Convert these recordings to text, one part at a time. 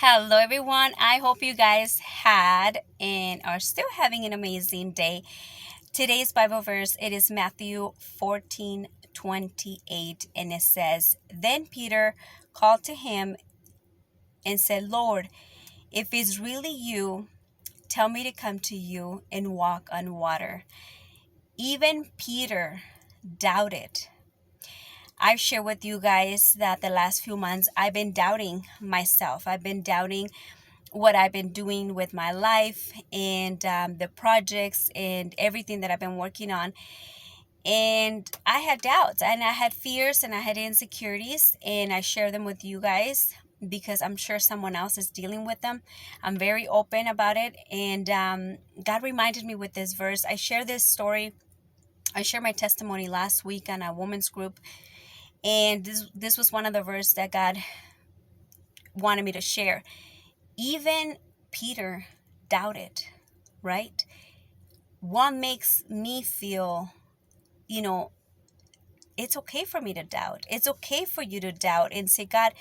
Hello, everyone. I hope you guys had and are still having an amazing day. Today's Bible verse it is Matthew 14:28, and it says, "Then Peter called to him and said, 'Lord, if it's really you, tell me to come to you and walk on water.'" Even Peter doubted. I've shared with you guys that the last few months I've been doubting myself. I've been doubting what I've been doing with my life and the projects and everything that I've been working on. And I had doubts and I had fears and I had insecurities, and I share them with you guys because I'm sure someone else is dealing with them. I'm very open about it. And God reminded me with this verse. I shared this story. I shared my testimony last week on a women's group. And this was one of the verses that God wanted me to share. Even Peter doubted, right? What makes me feel, you know, it's okay for me to doubt. It's okay for you to doubt and say, God,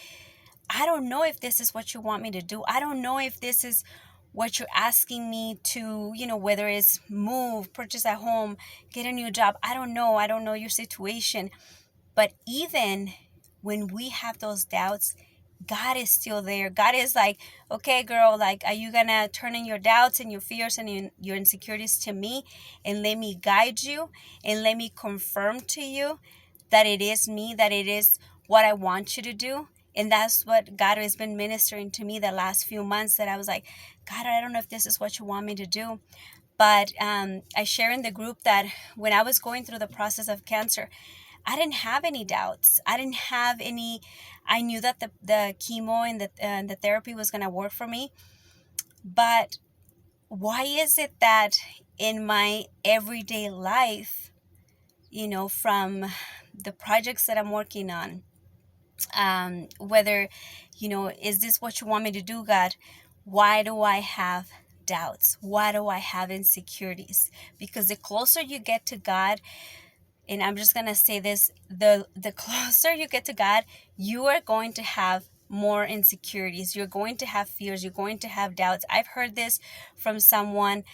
I don't know if this is what you want me to do. I don't know if this is what you're asking me to, whether it's move, purchase a home, get a new job. I don't know. I don't know your situation. But even when we have those doubts, God is still there. God is like, okay, girl, like, are you going to turn in your doubts and your fears and your insecurities to me and let me guide you and let me confirm to you that it is me, that it is what I want you to do? And that's what God has been ministering to me the last few months, that I was like, God, I don't know if this is what you want me to do. But I share in the group that when I was going through the process of cancer, I didn't have any doubts. I didn't have any. I knew that the chemo and the therapy was going to work for me. But why is it that in my everyday life, from the projects that I'm working on, whether, is this what you want me to do, God? Why do I have doubts? Why do I have insecurities? Because the closer you get to God, and I'm just going to say this, the closer you get to God, you are going to have more insecurities. You're going to have fears. You're going to have doubts. I've heard this from someone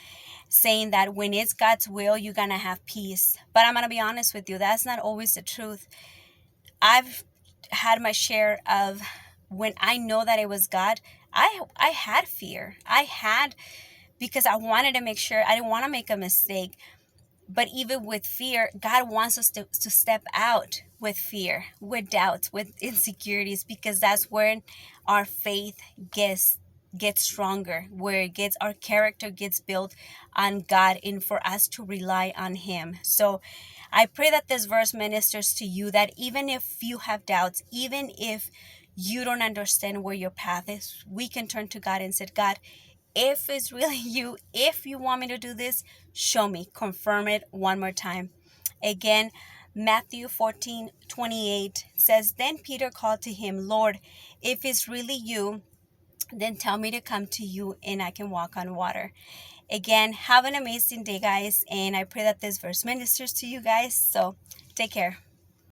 saying that when it's God's will, you're going to have peace. But I'm going to be honest with you, that's not always the truth. I've had my share of when I know that it was God, I had fear. I had, because I wanted to make sure I didn't want to make a mistake. But even with fear, God wants us to step out with fear, with doubts, with insecurities, because that's where our faith gets stronger, where our character gets built on God, and for us to rely on Him. So I pray that this verse ministers to you, that even if you have doubts, even if you don't understand where your path is, we can turn to God and say, God, if it's really you, if you want me to do this, show me, confirm it one more time. Again, Matthew 14:28 says, "Then Peter called to him, 'Lord, if it's really you, then tell me to come to you and I can walk on water.'" Again, have an amazing day, guys. And I pray that this verse ministers to you guys. So take care.